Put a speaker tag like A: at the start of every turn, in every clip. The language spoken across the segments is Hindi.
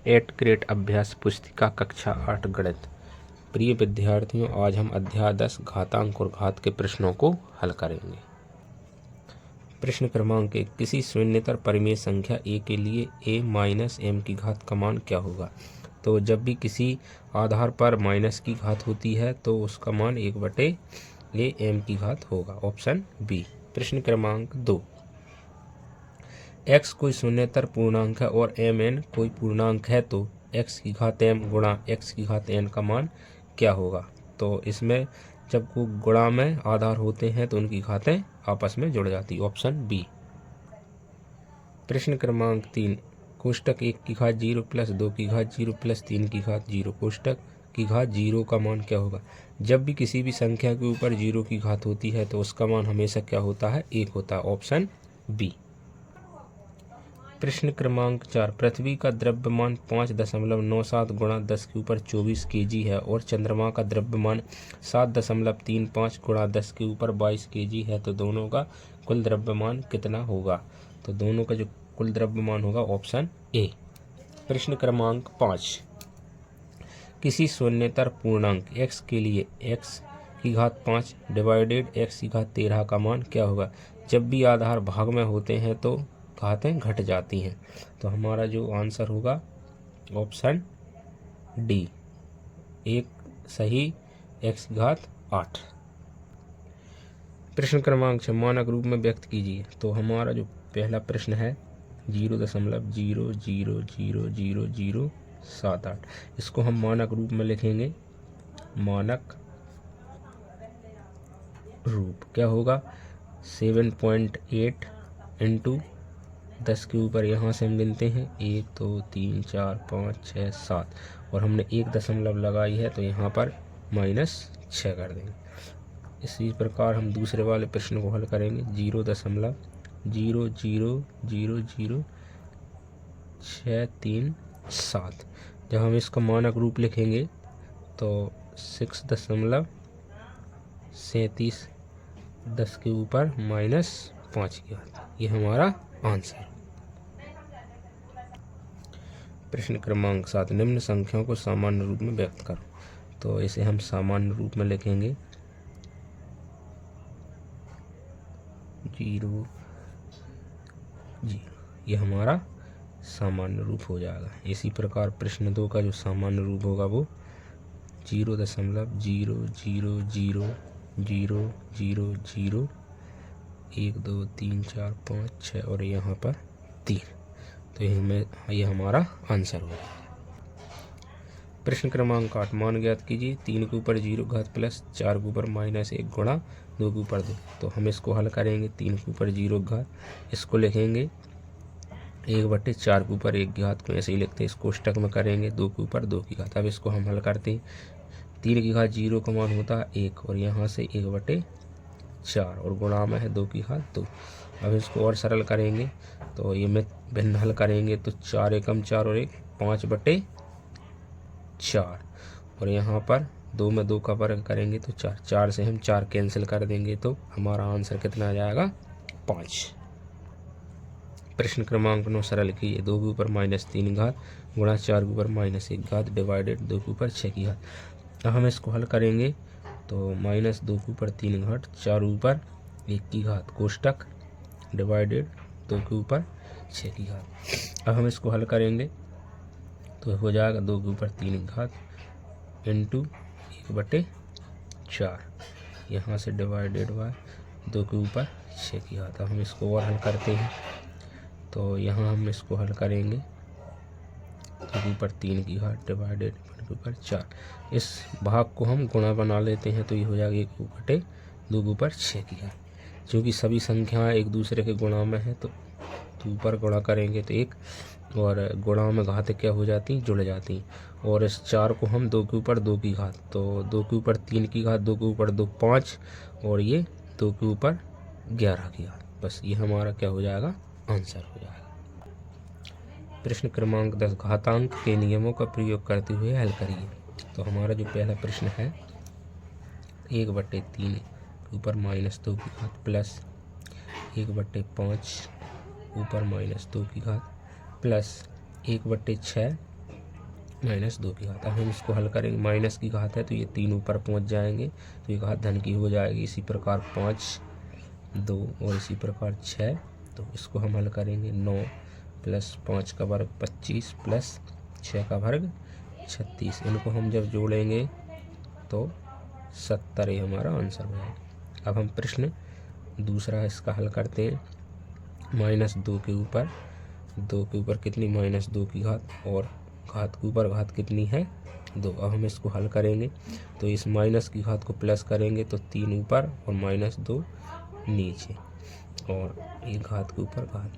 A: 8 ग्रेड अभ्यास पुस्तिका कक्षा 8 गणित। प्रिय विद्यार्थियों, आज हम अध्याय 10 घातांक और घात के प्रश्नों को हल करेंगे। प्रश्न क्रमांक 1, किसी शून्येतर परिमेय संख्या a के लिए a माइनस m की घात का मान क्या होगा। तो जब भी किसी आधार पर माइनस की घात होती है तो उसका मान 1/a m की घात होगा, ऑप्शन बी। प्रश्न क्रमांक 2, x कोई शून्येतर पूर्णांक है और mn कोई पूर्णांक है तो x की घात m गुणा x की घात n का मान क्या होगा। तो इसमें जब को गुणा में आधार होते हैं तो उनकी घातें आपस में जुड़ जाती, ऑप्शन बी। प्रश्न क्रमांक 3, कोष्टक 1 की घात 0 प्लस 2 की घात 0 प्लस 3 की घात 0 कोष्टक की घात 0 का मान क्या होगा। जब भी किसी भी संख्या के ऊपर 0 की घात होती है तो उसका मान हमेशा क्या होता है, 1 होता है, ऑप्शन बी। प्रश्न क्रमांक 4, पृथ्वी का द्रव्यमान 5.97 गुणा 10 के ऊपर 24 kg है और चंद्रमा का द्रव्यमान 7.35 गुणा 10 के ऊपर 22 kg है, तो दोनों का कुल द्रव्यमान कितना होगा। तो दोनों का जो कुल द्रव्यमान होगा, ऑप्शन ए। प्रश्न क्रमांक 5, किसी शून्येतर पूर्णांक x के लिए x की घात 5 डिवाइडेड x की घात 13 का मान क्या होगा। जब भी आधार भाग में होते हैं तो घातें घट जाती हैं, तो हमारा जो आंसर होगा, ऑप्शन डी, एक सही x की घात 8। प्रश्न क्रमांक 6, मानक रूप में व्यक्त कीजिए। तो हमारा जो पहला प्रश्न है 0.00000078, इसको हम मानक रूप में लिखेंगे। मानक रूप क्या होगा, 7.8 इंटू 10 के ऊपर यहाँ से हम गिनते हैं 1 2 3 4 5 6 7 और हमने 1 दशमलव लगाई है तो यहाँ पर -6 कर देंगे। इसी प्रकार हम दूसरे वाले प्रश्न को हल करेंगे। 0.000637। जब हम इसका मानक रूप लिखेंगे तो 6.37 10 के ऊपर -5 की घात, ये हमारा आंसर। प्रश्न क्रमांक 7, निम्न संख्याओं को सामान्य रूप में व्यक्त करो। तो इसे हम सामान्य रूप में लिखेंगे 0 0, ये हमारा सामान्य रूप हो जाएगा। इसी प्रकार प्रश्न 2 का जो सामान्य रूप होगा वो 0.000000 1 2 3 4 5 6 और यहाँ पर 3, तो ये हमारा आंसर होगा। प्रश्न क्रमांक 8, मान ज्ञात कीजिए। 3 के ऊपर 0 घात प्लस 4 के ऊपर -1 गुणा 2 के ऊपर 2। तो हम इसको हल करेंगे। 3 के ऊपर 0 घात, इसको लिखेंगे 1/4 के ऊपर 1 घात को ऐसे ही लिखते हैं, इस कोष्टक में करेंगे 2 के ऊपर 2 की घात। अब इसको हम हल करते हैं। 3 की घात 0 का मान होता है 1 और यहाँ से 1/4 और गुणा में है 2 की घात 2। अब इसको और सरल करेंगे तो ये में भिन्न हल करेंगे तो 4 एकम 4 और 1 5/4 और यहाँ पर 2 में 2 का वर्ग करेंगे तो 4 4 से हम 4 कैंसिल कर देंगे तो हमारा आंसर कितना आ जाएगा, 5। प्रश्न क्रमांक 9 सरल कीजिए। 2 के ऊपर -3 घात गुणा 4 के ऊपर -1 घात डिवाइडेड 2 के ऊपर 6 की घात। अब हम इसको हल करेंगे तो -2 के ऊपर 3 घात 4 ऊपर 1 की घात कोष्टक डिवाइडेड 2 के ऊपर 6 की घात। अब हम इसको हल करेंगे तो हो जाएगा 2 के ऊपर 3 घात इंटू 1/4, यहाँ से डिवाइडेड बाय 2 के ऊपर 6 की घात। अब हम इसको और हल करते हैं तो यहाँ हम इसको हल करेंगे 2 के ऊपर 3 की घात डिवाइडेड 1 के ऊपर 4। इस भाग को हम गुणा बना लेते हैं तो ये हो जाएगा 1/2 के ऊपर 6 की घात। क्योंकि सभी संख्याएं एक दूसरे के गुणा में है तो ऊपर गुणा करेंगे तो 1 और गुणा में घात क्या हो जाती, जुड़ जाती। और इस 4 को हम 2 के ऊपर 2 की घात, तो 2 के ऊपर 3 की घात 2 के ऊपर 2 5 और ये 2 के ऊपर 11 की घात। बस ये हमारा क्या हो जाएगा, आंसर हो जाएगा। प्रश्न क्रमांक 10, घातांक के नियमों का प्रयोग करते हुए हल करिए। तो हमारा जो पहला प्रश्न है 1/3 ऊपर -2 की घात प्लस 1/5 ऊपर -2 की घात प्लस 1/6 -2 की घात। अब हम इसको हल करेंगे, माइनस की घात है तो ये 3 ऊपर पहुंच जाएंगे तो ये घात धन की हो जाएगी। इसी प्रकार 5, 2 और इसी प्रकार 6, तो इसको हम हल करेंगे। 9 + 5 का वर्ग 25 + 6 का वर्ग 36। इनको हम जब जोड़ेंगे तो 70 ये हमारा आंसर हो जाएगा। अब हम प्रश्न दूसरा इसका हल करते हैं। -2 के ऊपर 2 के ऊपर कितनी, -2 की घात, और घात के ऊपर घात कितनी है 2। अब हम इसको हल करेंगे तो इस माइनस की घात को प्लस करेंगे तो 3 ऊपर और -2 नीचे, और ये घात के ऊपर घात।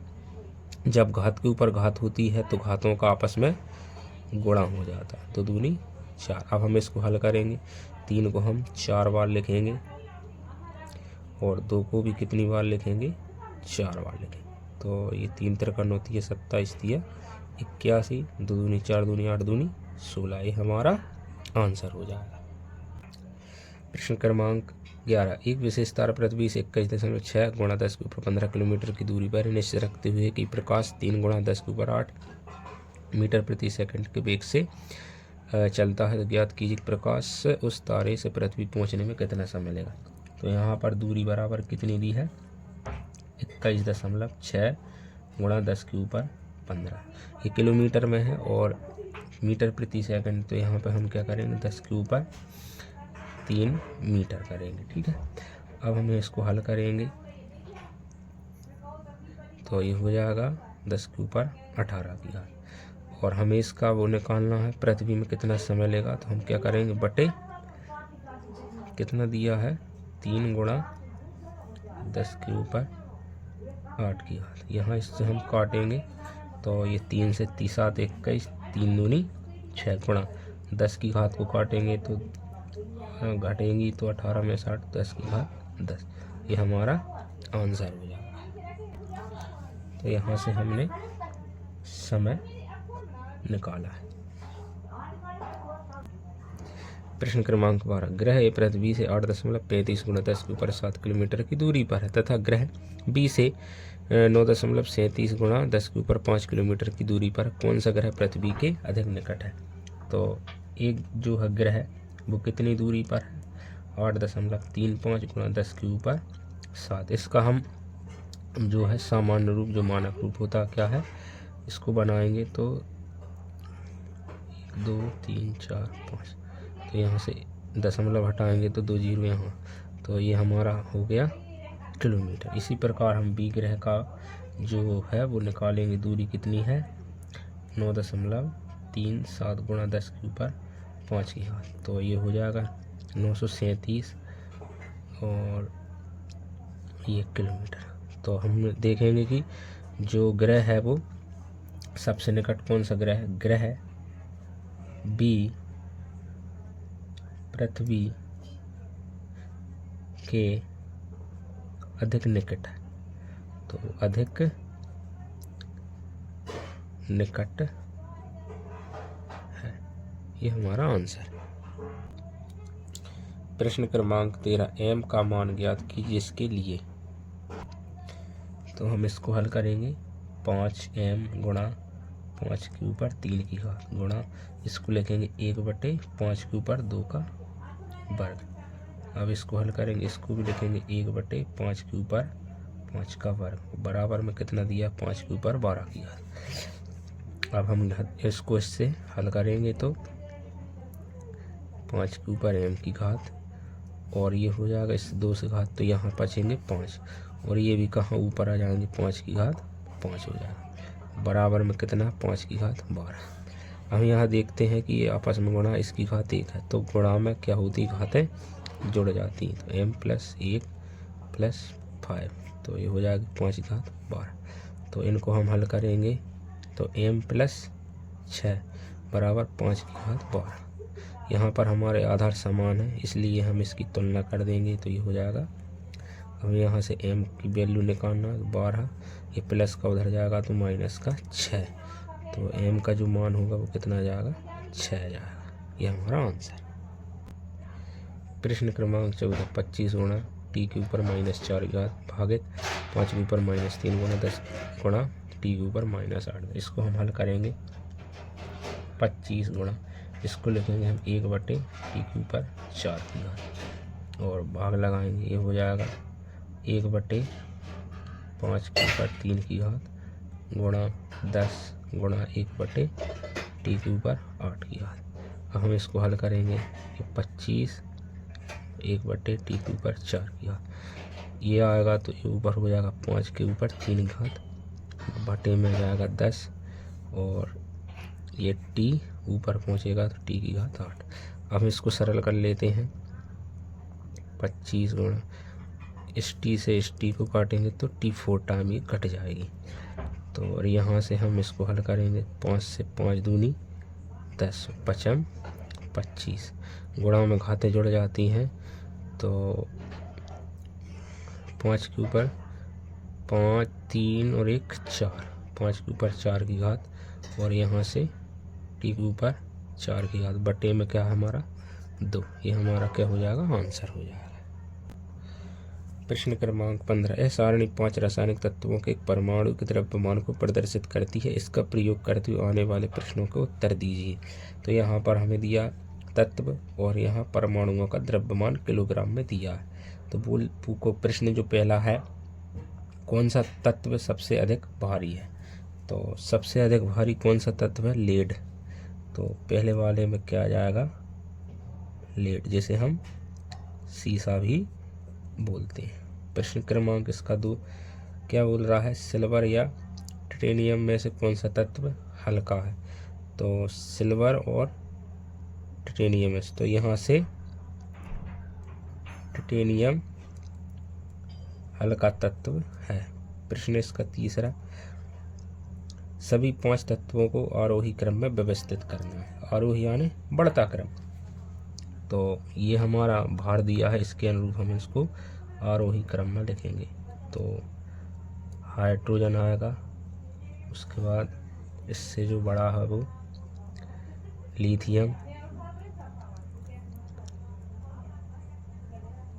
A: जब घात के ऊपर घात होती है तो घातों का आपस में गुणा हो जाता है, तो 2 × 4। अब हम इसको हल करेंगे, 3 को हम 4 बार लिखेंगे और 2 को भी कितनी बार लिखेंगे, 4 बार लिखेंगे। तो ये 3 त्रिकन होती है 27, 81, 2 दूनी 4 दूनी 8 दूनी 16, ये हमारा आंसर हो जाएगा। प्रश्न क्रमांक 11, एक विशेष तारा पृथ्वी से 21.6 × 10 के ऊपर 15 किलोमीटर की दूरी पर निश्चित रखते हुए कि प्रकाश 3 × 10 के ऊपर 8 मीटर प्रति सेकंड के वेग से चलता है, तो ज्ञात कीजिए प्रकाश उस तारे से पृथ्वी पहुंचने में कितना समय लेगा। तो यहाँ पर दूरी बराबर कितनी दी है, 21.6 × 10 के ऊपर 15। ये किलोमीटर में है और मीटर प्रति सेकंड, तो यहाँ पे हम क्या करेंगे, 10 के ऊपर 3 मीटर करेंगे। ठीक है, अब हम इसको हल करेंगे तो ये हो जाएगा 10 के ऊपर 18 की घात, और हमें इसका वो निकालना है पृथ्वी में कितना समय लेगा। तो हम क्या करेंगे, बटे कितना दिया है, 3 × 10 के ऊपर 8 की घात। यहाँ इससे हम काटेंगे तो ये 3 से 3 7 21, 3 दूनी 6 गुणा 10 की घात को काटेंगे तो घटेंगी तो 18 में 60, 10 की घात 10, ये हमारा आंसर हो जाएगा। तो यहाँ से हमने समय निकाला है। प्रश्न क्रमांक 12, ग्रह ए पृथ्वी से 8.35 × 10 के ऊपर 7 किलोमीटर की दूरी पर है तथा ग्रह बी से 9.37 × 10 के ऊपर 5 किलोमीटर की दूरी पर कौन सा ग्रह पृथ्वी के अधिक निकट है। तो एक जो है ग्रह वो कितनी दूरी पर है, 8.35 × 10 के ऊपर 7। इसका हम जो है सामान्य रूप, जो मानक रूप होता क्या है, इसको बनाएंगे तो 1 2 3 4 5, तो यहाँ से दशमलव हटाएंगे तो 2 जीरो यहाँ, तो ये हमारा हो गया किलोमीटर। इसी प्रकार हम बी ग्रह का जो है वो निकालेंगे, दूरी कितनी है, 9.37 × 10 के ऊपर 5 की घात, तो ये हो जाएगा 937 और ये किलोमीटर। तो हम देखेंगे कि जो ग्रह है वो सबसे निकट कौन सा ग्रह है, ग्रह बी पृथ्वी के अधिक निकट है, तो अधिक निकट है, ये हमारा आंसर है। प्रश्न क्रमांक 13, m का मान ज्ञात कीजिए जिसके लिए, तो हम इसको हल करेंगे 5m × 5 के ऊपर 3 की घात गुणा इसको लिखेंगे 1/5 के ऊपर 2 का वर्ग। अब इसको हल करेंगे, इसको भी लिखेंगे 1/5 के ऊपर 5 का वर्ग, बराबर में कितना दिया, 5 के ऊपर 12 की घात। अब हम इसको इससे हल करेंगे तो 5 के ऊपर m की घात, और ये हो जाएगा इस 2 से घात, तो यहाँ बचेंगे 5, और ये भी कहाँ ऊपर आ जाएंगे, 5 की घात 5 हो जाएगा, बराबर में कितना, 5 की घात 12। हम यहाँ देखते हैं कि ये आपस में गुणा, इसकी घात 1 है, तो गुणा में क्या होती है, घातें जुड़ जाती हैं, तो m + 1 + 5, तो ये हो जाएगा 5 की घात 12। तो इनको हम हल करेंगे तो m + 6 बराबर 5 की घात 12। यहाँ पर हमारे आधार समान है इसलिए हम इसकी तुलना कर देंगे, तो ये हो जाएगा। अब यहाँ से m की वैल्यू निकालना 12, ये प्लस का उधर जाएगा तो माइनस का 6, तो m का जो मान होगा वो कितना जाएगा, 6 जाएगा, ये हमारा आंसर। प्रश्न क्रमांक 14, 25 × t के ऊपर -4 की घात भागित 5 के ऊपर -3 × 10 × t के ऊपर -8। इसको हम हल करेंगे 25 गुणा, इसको लिखेंगे हम 1/t⁴ की घात और भाग लगाएंगे। ये हो जाएगा 1/5 की घात गुणा 10 गुणा 1/t⁴ की घात। अब हम इसको हल करेंगे कि 25 1/t⁴ की घात ये आएगा तो ये ऊपर हो जाएगा 5 के ऊपर 3 की घात, बटे में जाएगा 10 और ये t ऊपर पहुंचेगा तो t की घात 8। अब हम इसको सरल कर लेते हैं। 25 गुणा इस t से इस t को काटेंगे तो t 4 टाइम ये कट जाएगी। तो और यहाँ से हम इसको हल करेंगे। 5 से 5 दूनी 10, 5 25, गुणा में घातें जुड़ जाती हैं तो 5 के ऊपर 5 3 और 1 4, 5 के ऊपर 4 की घात और यहाँ से t के ऊपर 4 की घात, बटे में क्या है हमारा 2। ये हमारा क्या हो जाएगा, आंसर हो जाएगा। प्रश्न क्रमांक 15, यह सारणी 5 रासायनिक तत्वों के एक परमाणु के द्रव्यमान को प्रदर्शित करती है। इसका प्रयोग करते हुए आने वाले प्रश्नों के उत्तर दीजिए। तो यहाँ पर हमें दिया तत्व और यहाँ परमाणुओं का द्रव्यमान किलोग्राम में दिया है। तो को प्रश्न जो पहला है, कौन सा तत्व सबसे अधिक भारी है? तो सबसे अधिक भारी कौन सा तत्व है? लेड। तो पहले वाले में क्या आ जाएगा, लेड, जिसे हम सीसा भी बोलते हैं। प्रश्न क्रमांक इसका 2 क्या बोल रहा है, सिल्वर या टाइटेनियम में से कौन सा तत्व हल्का है? तो सिल्वर और टाइटेनियम में से, तो यहाँ से टाइटेनियम हल्का तत्व है। प्रश्न इसका 3, सभी 5 तत्वों को आरोही क्रम में व्यवस्थित करना है। आरोही यानी बढ़ता क्रम। तो ये हमारा भार दिया है, इसके अनुरूप हम इसको आरोही क्रम में लिखेंगे। तो हाइड्रोजन आएगा, उसके बाद इससे जो बड़ा है वो लिथियम,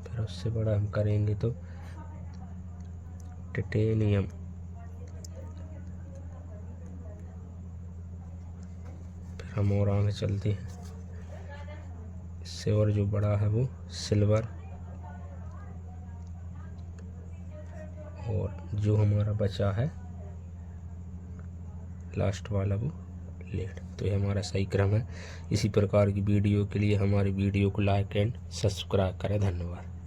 A: फिर उससे बड़ा हम करेंगे तो टाइटेनियम, फिर हम और आगे चलते हैं। इससे और जो बड़ा है वो सिल्वर, और जो हमारा बचा है लास्ट वाला वो लेड। तो ये हमारा सही क्रम है। इसी प्रकार की वीडियो के लिए हमारी वीडियो को लाइक एंड सब्सक्राइब करें। धन्यवाद।